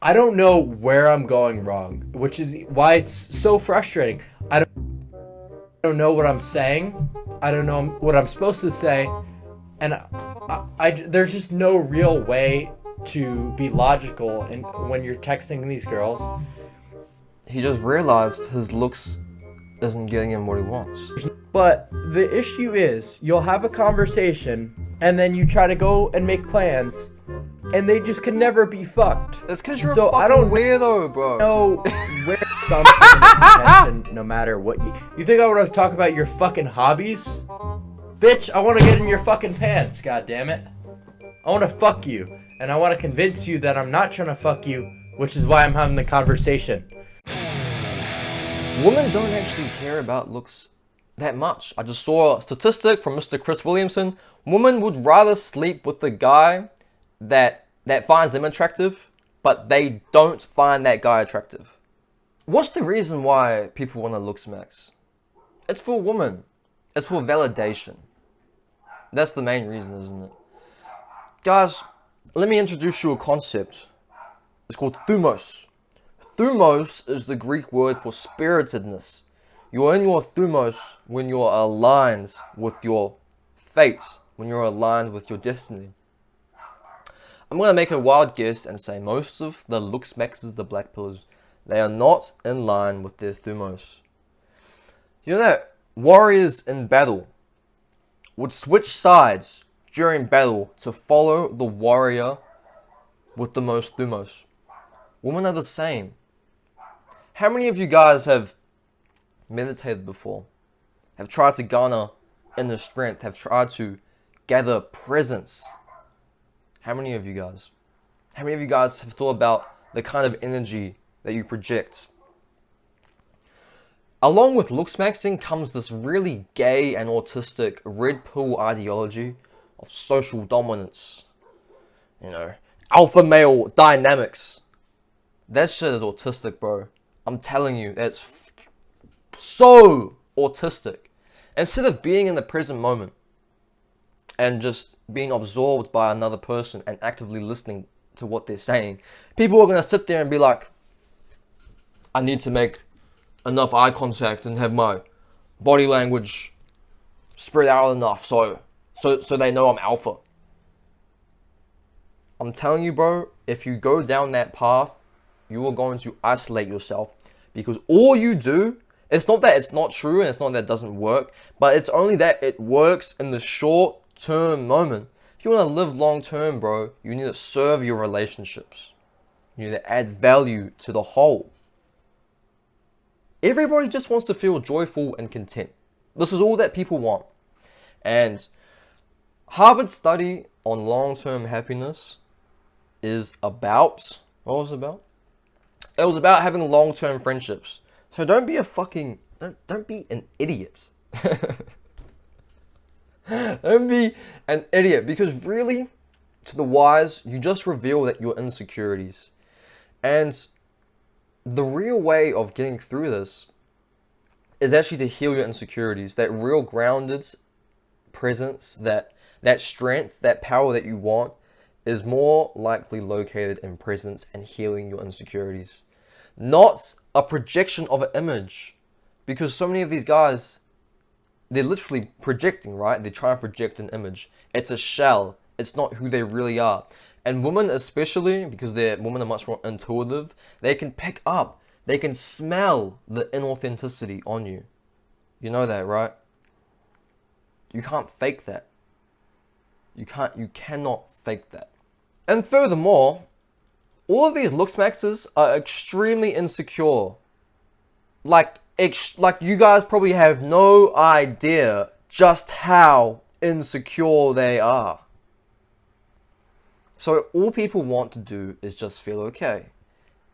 I don't know where I'm going wrong, which is why it's so frustrating. I don't know what I'm saying. I don't know what I'm supposed to say, and there's just no real way to be logical in when you're texting these girls. He just realized his looks isn't getting him what he wants. But the issue is, you'll have a conversation, and then you try to go and make plans, and they just can never be fucked. It's because you're So a fucking I don't weirdo, bro. know where some attention, no matter what you think I want to talk about your fucking hobbies? Bitch, I want to get in your fucking pants, god damn it. I want to fuck you, and I want to convince you that I'm not trying to fuck you, which is why I'm having the conversation. Women don't actually care about looks that much. I just saw a statistic from Mr. Chris Williamson. Women would rather sleep with the guy that finds them attractive, but they don't find that guy attractive. What's the reason why people want to Looksmaxx? It's for women. It's for validation. That's the main reason, isn't it? Guys, let me introduce you a concept. It's called thumos. Thumos is the Greek word for spiritedness. You're in your thumos when you're aligned with your fate, when you're aligned with your destiny. I'm going to make a wild guess and say most of the Looksmaxxers, the black pillars, they are not in line with their thumos. You know that warriors in battle would switch sides during battle to follow the warrior with the most thumos. Women are the same. How many of you guys have meditated before? Have tried to garner inner strength? Have tried to gather presence? How many of you guys? How many of you guys have thought about the kind of energy that you project? Along with Looksmaxxing comes this really gay and autistic red pill ideology of social dominance. You know, alpha male dynamics. That shit is autistic, bro. I'm telling you, that's so autistic. Instead of being in the present moment and just being absorbed by another person and actively listening to what they're saying, people are going to sit there and be like, I need to make enough eye contact and have my body language spread out enough so they know I'm alpha. I'm telling you, bro, if you go down that path, you are going to isolate yourself, because all you do, it's not that it's not true and it's not that it doesn't work, but it's only that it works in the short term moment. If you want to live long term, bro, you need to serve your relationships. You need to add value to the whole. Everybody just wants to feel joyful and content. This is all that people want. And Harvard study on long-term happiness is about, what was it about? It was about having long-term friendships. So don't be an idiot. Don't be an idiot, because really, to the wise, you just reveal that your insecurities. And the real way of getting through this is actually to heal your insecurities. That real grounded presence, that strength, that power that you want is more likely located in presence and healing your insecurities. Not a projection of an image. Because so many of these guys, they're literally projecting, right? They're trying to project an image. It's a shell. It's not who they really are. And women especially, because women are much more intuitive, they can pick up, they can smell the inauthenticity on you. You know that, right? You can't fake that. You cannot fake that. And furthermore, all of these Looksmaxxers are extremely insecure. Like you guys probably have no idea just how insecure they are. So all people want to do is just feel okay.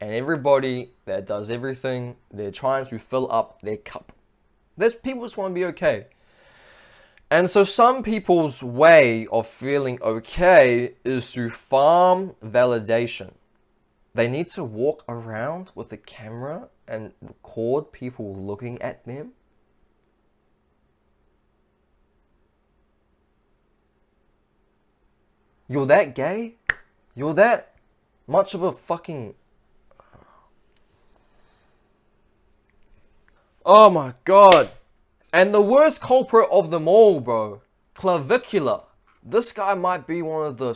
And everybody that does everything, they're trying to fill up their cup. People just want to be okay. And so some people's way of feeling okay is to farm validation. They need to walk around with a camera and record people looking at them. You're that gay? You're that much of a fucking Oh my god. And the worst culprit of them all, bro. Clavicular. This guy might be one of the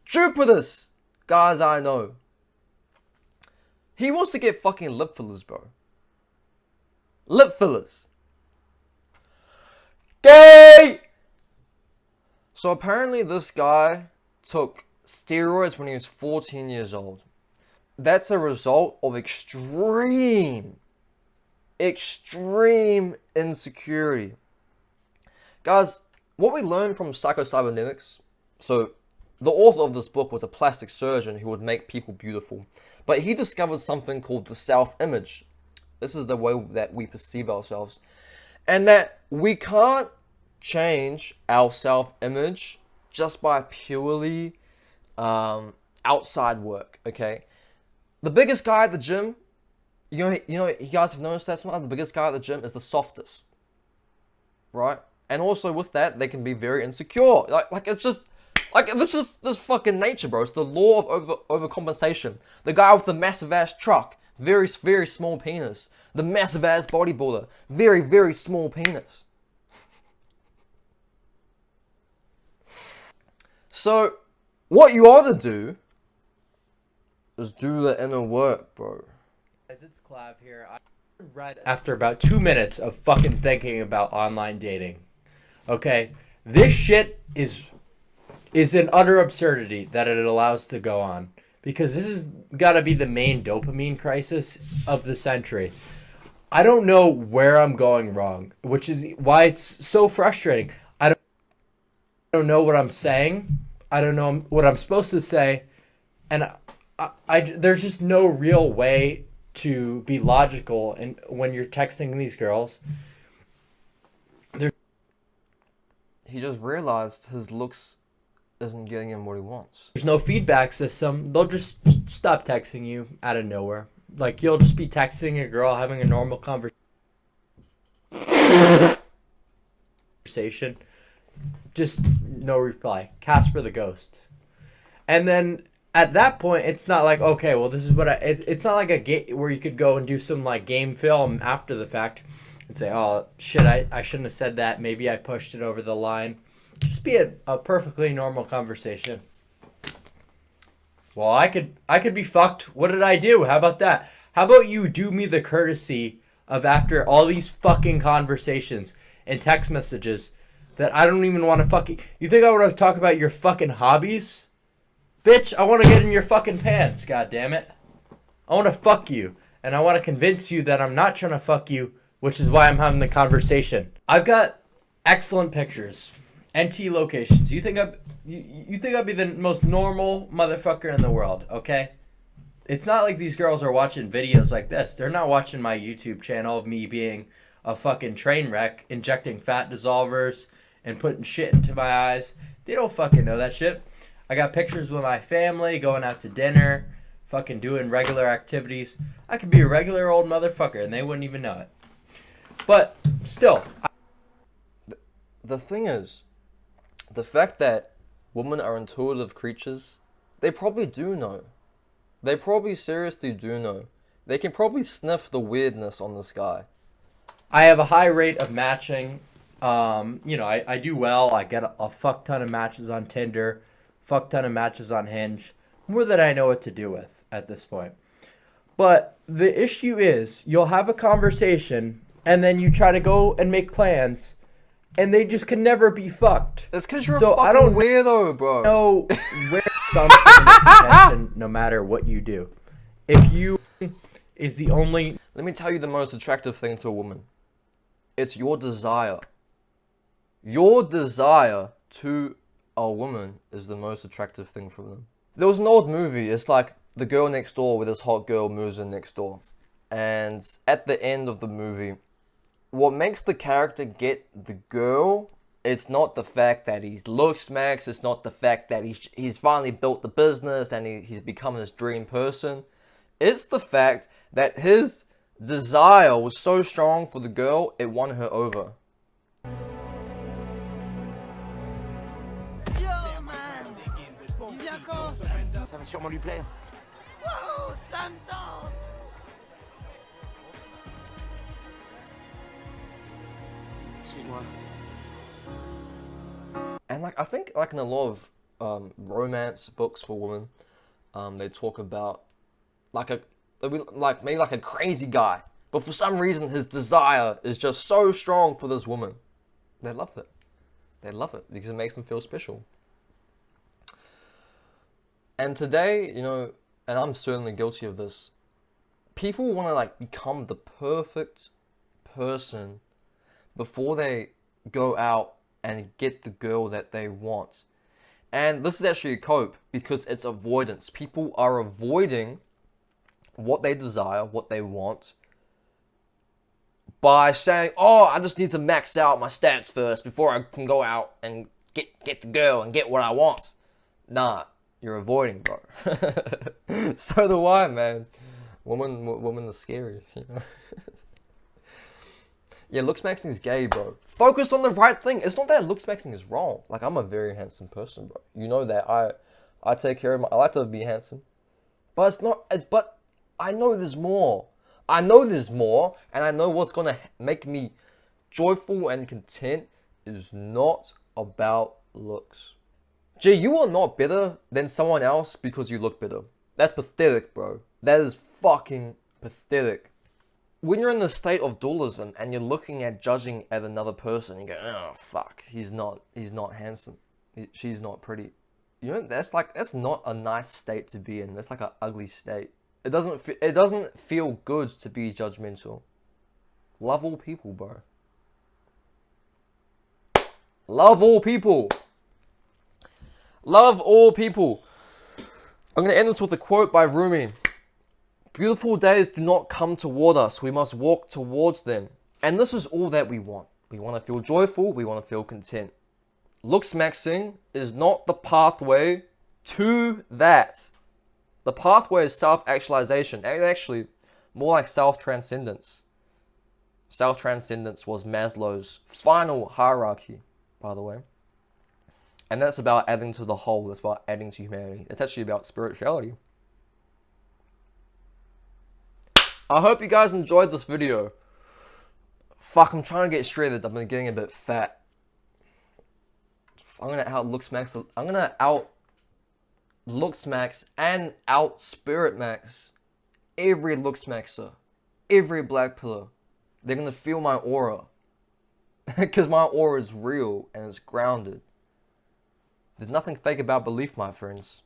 stupidest guys I know. He wants to get fucking lip fillers, bro. Lip fillers. Gay! So apparently this guy took steroids when he was 14 years old. That's a result of extreme insecurity. Guys, what we learned from psycho-cybernetics, so the author of this book was a plastic surgeon who would make people beautiful, but he discovered something called the self-image. This is the way that we perceive ourselves, and that we can't change our self-image just by purely outside work. Okay, the biggest guy at the gym, you guys have noticed that sometimes the biggest guy at the gym is the softest, right? And also with that, they can be very insecure. Like it's just, like this is this fucking nature, bro. It's the law of overcompensation. The guy with the massive ass truck, very small penis. The massive ass bodybuilder, very small penis. So, what you ought to do is do the inner work, bro. Guys, it's Clav here. I read after about 2 minutes of fucking thinking about online dating. Okay, this shit is an utter absurdity that it allows to go on, because this has got to be the main dopamine crisis of the century. I don't know where I'm going wrong, which is why it's so frustrating. I don't know what I'm saying. I don't know what I'm supposed to say, and there's just no real way to be logical. And when you're texting these girls, he just realized his looks isn't getting him what he wants. There's no feedback system. They'll just stop texting you out of nowhere. Like, you'll just be texting a girl, having a normal conversation. Just no reply. Casper the Ghost. And then at that point, it's not like, okay, well, this is what it's not like a game where you could go and do some like game film after the fact and say, oh shit, I shouldn't have said that. Maybe I pushed it over the line. Just be a perfectly normal conversation. Well, I could be fucked. What did I do? How about that? How about you do me the courtesy of, after all these fucking conversations and text messages that I don't even want to fucking... You think I want to talk about your fucking hobbies? Bitch, I want to get in your fucking pants, goddammit. I want to fuck you. And I want to convince you that I'm not trying to fuck you, which is why I'm having the conversation. I've got excellent pictures. NT locations. You think I'd be the most normal motherfucker in the world, okay? It's not like these girls are watching videos like this. They're not watching my YouTube channel of me being a fucking train wreck, injecting fat dissolvers and putting shit into my eyes. They don't fucking know that shit. I got pictures with my family, going out to dinner, fucking doing regular activities. I could be a regular old motherfucker and they wouldn't even know it. But still. The thing is, the fact that women are intuitive creatures, they probably do know. They probably seriously do know. They can probably sniff the weirdness on this guy. I have a high rate of matching. I do well. I get a fuck ton of matches on Tinder, fuck ton of matches on Hinge, more than I know what to do with at this point. But the issue is, you'll have a conversation, and then you try to go and make plans, and they just can never be fucked. It's because you're a fucking weirdo, bro. No, where some contention, no matter what you do. If you is the only... Let me tell you the most attractive thing to a woman. It's your desire. Your desire to a woman is the most attractive thing for them. There was an old movie. It's like the girl next door, where this hot girl moves in next door. And at the end of the movie, what makes the character get the girl, it's not the fact that he's Looksmaxxing, it's not the fact that he's finally built the business and he's become his dream person. It's the fact that his desire was so strong for the girl, it won her over. Yo man, il vient quand ça? Ça va sûrement lui plaire. Wow, ça me tente. like I think like in a lot of romance books for women, they talk about like like maybe like a crazy guy, but for some reason his desire is just so strong for this woman. They love it. They love it because it makes them feel special. And today, you know, and I'm certainly guilty of this, people want to like become the perfect person before they go out and get the girl that they want. And this is actually a cope because it's avoidance. People are avoiding what they desire, what they want, by saying, oh, I just need to max out my stats first before I can go out and get the girl and get what I want. Nah, you're avoiding, bro. So do I, man. Women are scary, you know. Yeah, Looksmaxxing is gay, bro. Focus on the right thing. It's not that Looksmaxxing is wrong. Like, I'm a very handsome person, bro. You know that. I take care of I like to be handsome. But it's not, but I know there's more. I know there's more, and I know what's gonna make me joyful and content is not about looks. Gee, you are not better than someone else because you look better. That's pathetic, bro. That is fucking pathetic. When you're in the state of dualism and you're looking at judging at another person, you go, oh fuck, he's not handsome, she's not pretty. You know, that's not a nice state to be in. That's like an ugly state. It doesn't feel good to be judgmental. Love all people, bro. Love all people. Love all people. I'm gonna end this with a quote by Rumi. Beautiful days do not come toward us. We must walk towards them. And this is all that we want. We want to feel joyful. We want to feel content. Looksmaxxing is not the pathway to that. The pathway is self-actualization. And actually, more like self-transcendence. Self-transcendence was Maslow's final hierarchy, by the way. And that's about adding to the whole. That's about adding to humanity. It's actually about spirituality. I hope you guys enjoyed this video. Fuck, I'm trying to get shredded. I've been getting a bit fat. I'm gonna out Looksmax. I'm gonna out Looksmax and out Spirit Max every Looksmaxer, every black pillar. They're gonna feel my aura. Because my aura is real and it's grounded. There's nothing fake about belief, my friends.